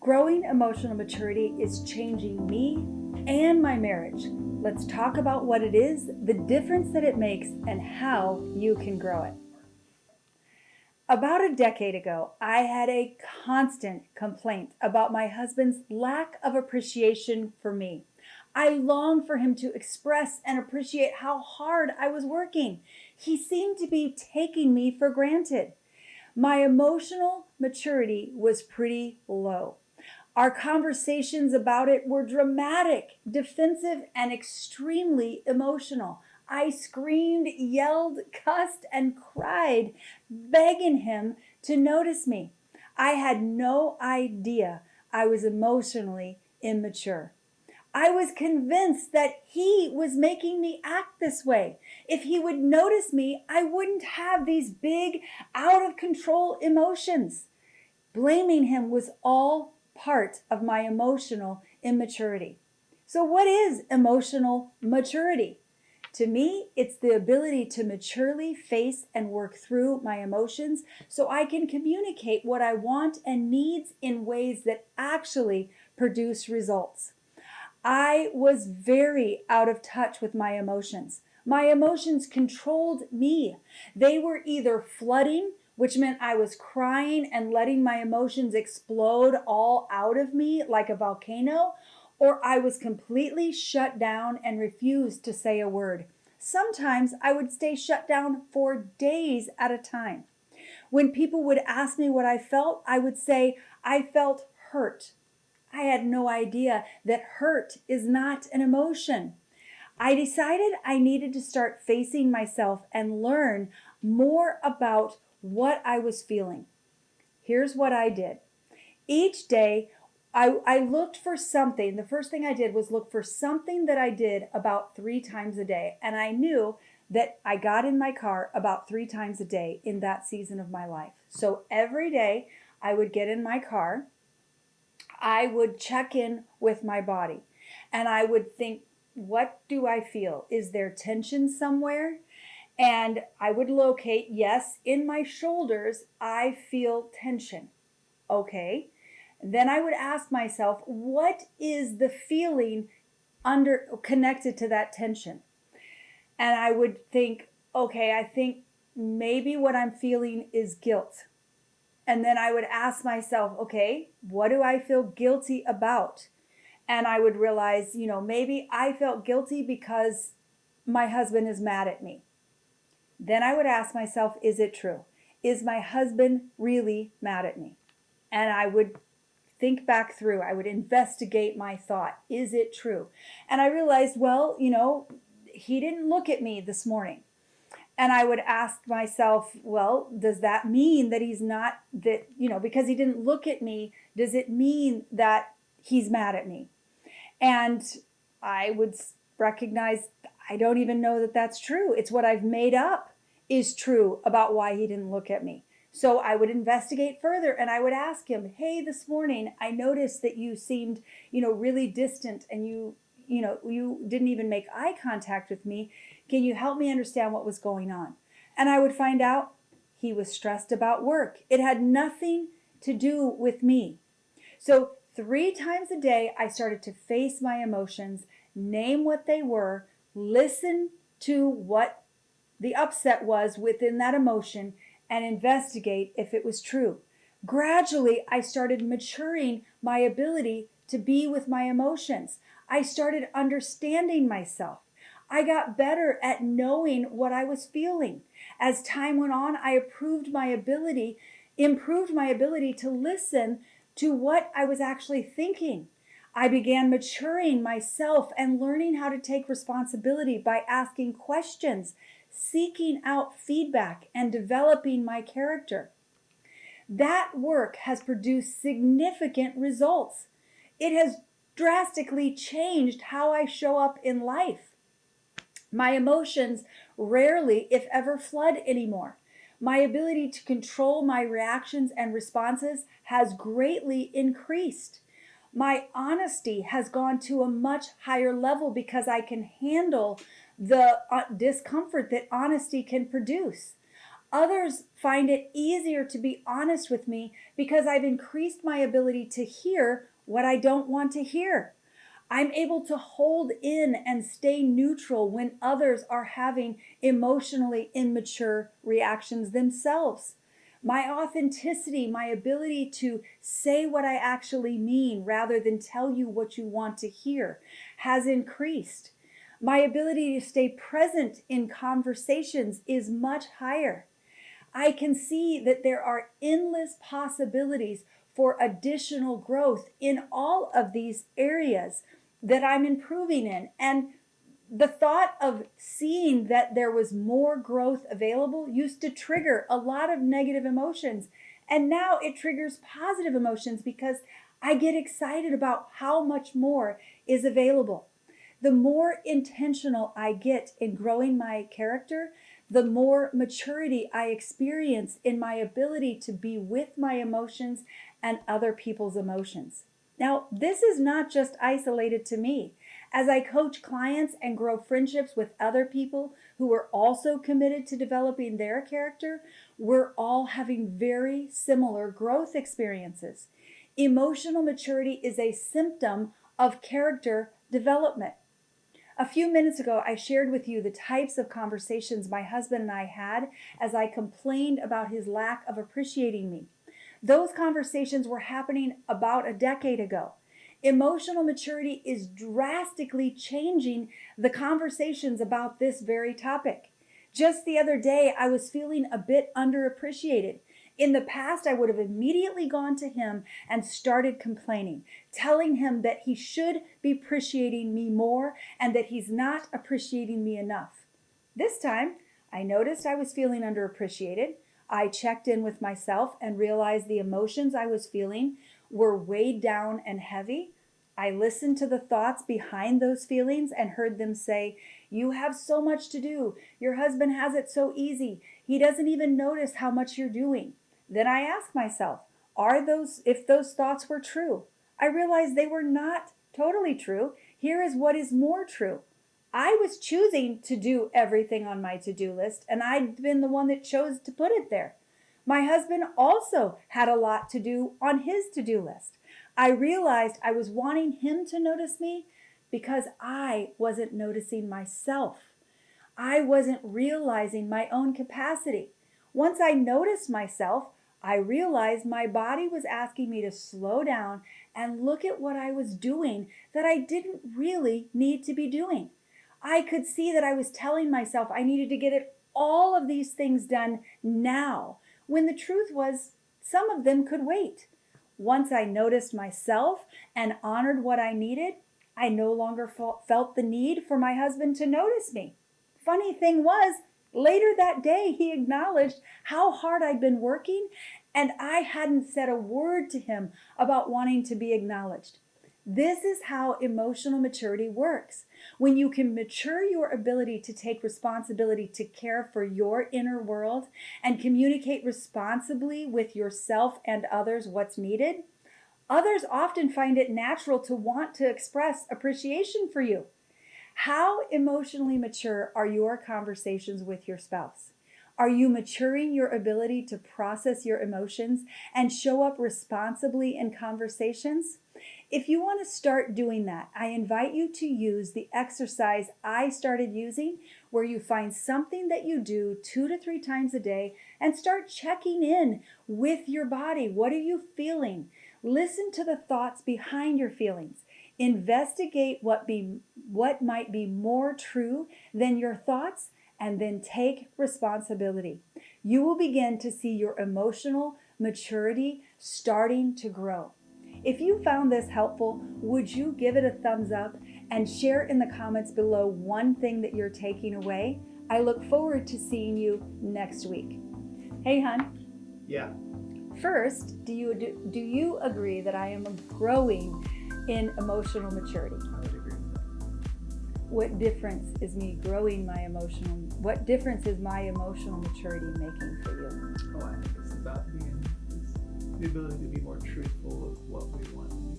Growing emotional maturity is changing me and my marriage. Let's talk about what it is, the difference that it makes, and how you can grow it. About a decade ago, I had a constant complaint about my husband's lack of appreciation for me. I longed for him to express and appreciate how hard I was working. He seemed to be taking me for granted. My emotional maturity was pretty low. Our conversations about it were dramatic, defensive, and extremely emotional. I screamed, yelled, cussed, and cried, begging him to notice me. I had no idea I was emotionally immature. I was convinced that he was making me act this way. If he would notice me, I wouldn't have these big, out of control emotions. Blaming him was all part of my emotional immaturity. So, what is emotional maturity? To me, it's the ability to maturely face and work through my emotions so I can communicate what I want and needs in ways that actually produce results. I was very out of touch with my emotions. My emotions controlled me. They were either flooding, which meant I was crying and letting my emotions explode all out of me like a volcano, or I was completely shut down and refused to say a word. Sometimes I would stay shut down for days at a time. When people would ask me what I felt, I would say I felt hurt. I had no idea that hurt is not an emotion. I decided I needed to start facing myself and learn more about what I was feeling. Here's what I did. Each day, I looked for something. The first thing I did was look for something that I did about 3 times a day. And I knew that I got in my car about 3 times a day in that season of my life. So every day I would get in my car, I would check in with my body, and I would think, what do I feel? Is there tension somewhere? And I would locate, yes, in my shoulders, I feel tension. Okay. Then I would ask myself, what is the feeling connected to that tension? And I would think, okay, I think maybe what I'm feeling is guilt. And then I would ask myself, okay, what do I feel guilty about? And I would realize, maybe I felt guilty because my husband is mad at me. Then I would ask myself, is it true? Is my husband really mad at me? And I would think back through, I would investigate my thought. Is it true? And I realized, well, he didn't look at me this morning. And I would ask myself, well, does that mean that he's not, that, because he didn't look at me, does it mean that he's mad at me? And I would recognize, I don't even know that that's true. It's what I've made up is true about why he didn't look at me. So I would investigate further and I would ask him, hey, this morning I noticed that you seemed, really distant and you didn't even make eye contact with me. Can you help me understand what was going on? And I would find out he was stressed about work. It had nothing to do with me. So 3 times a day, I started to face my emotions, name what they were, listen to what the upset was within that emotion, and investigate if it was true. Gradually, I started maturing my ability to be with my emotions. I started understanding myself. I got better at knowing what I was feeling. As time went on, I improved my ability to listen to what I was actually thinking. I began maturing myself and learning how to take responsibility by asking questions, seeking out feedback, and developing my character. That work has produced significant results. It has drastically changed how I show up in life. My emotions rarely, if ever, flood anymore. My ability to control my reactions and responses has greatly increased. My honesty has gone to a much higher level because I can handle the discomfort that honesty can produce. Others find it easier to be honest with me because I've increased my ability to hear what I don't want to hear. I'm able to hold in and stay neutral when others are having emotionally immature reactions themselves. My authenticity, my ability to say what I actually mean rather than tell you what you want to hear, has increased. My ability to stay present in conversations is much higher. I can see that there are endless possibilities for additional growth in all of these areas that I'm improving in. And the thought of seeing that there was more growth available used to trigger a lot of negative emotions. And now it triggers positive emotions because I get excited about how much more is available. The more intentional I get in growing my character, the more maturity I experience in my ability to be with my emotions and other people's emotions. Now, this is not just isolated to me. As I coach clients and grow friendships with other people who are also committed to developing their character, we're all having very similar growth experiences. Emotional maturity is a symptom of character development. A few minutes ago, I shared with you the types of conversations my husband and I had as I complained about his lack of appreciating me. Those conversations were happening about a decade ago. Emotional maturity is drastically changing the conversations about this very topic. Just the other day, I was feeling a bit underappreciated. In the past, I would have immediately gone to him and started complaining, telling him that he should be appreciating me more and that he's not appreciating me enough. This time, I noticed I was feeling underappreciated. I checked in with myself and realized the emotions I was feeling were weighed down and heavy. I listened to the thoughts behind those feelings and heard them say, "You have so much to do. Your husband has it so easy. He doesn't even notice how much you're doing." Then I asked myself, if those thoughts were true? I realized they were not totally true. Here is what is more true. I was choosing to do everything on my to-do list, and I'd been the one that chose to put it there. My husband also had a lot to do on his to-do list. I realized I was wanting him to notice me because I wasn't noticing myself. I wasn't realizing my own capacity. Once I noticed myself, I realized my body was asking me to slow down and look at what I was doing that I didn't really need to be doing. I could see that I was telling myself I needed to get all of these things done now, when the truth was some of them could wait. Once I noticed myself and honored what I needed, I no longer felt the need for my husband to notice me. Funny thing was, later that day, he acknowledged how hard I'd been working, and I hadn't said a word to him about wanting to be acknowledged. This is how emotional maturity works. When you can mature your ability to take responsibility to care for your inner world and communicate responsibly with yourself and others what's needed, others often find it natural to want to express appreciation for you. How emotionally mature are your conversations with your spouse? Are you maturing your ability to process your emotions and show up responsibly in conversations? If you want to start doing that, I invite you to use the exercise I started using, where you find something that you do 2 to 3 times a day and start checking in with your body. What are you feeling? Listen to the thoughts behind your feelings. Investigate what might be more true than your thoughts, and then take responsibility. You will begin to see your emotional maturity starting to grow. If you found this helpful, would you give it a thumbs up and share in the comments below one thing that you're taking away? I look forward to seeing you next week. Hey, hon. Yeah. First, do you agree that I am growing in emotional maturity? I would agree with that. What difference is my emotional maturity making for you? Oh, I think it's about the ability to be more truthful with what we want to be.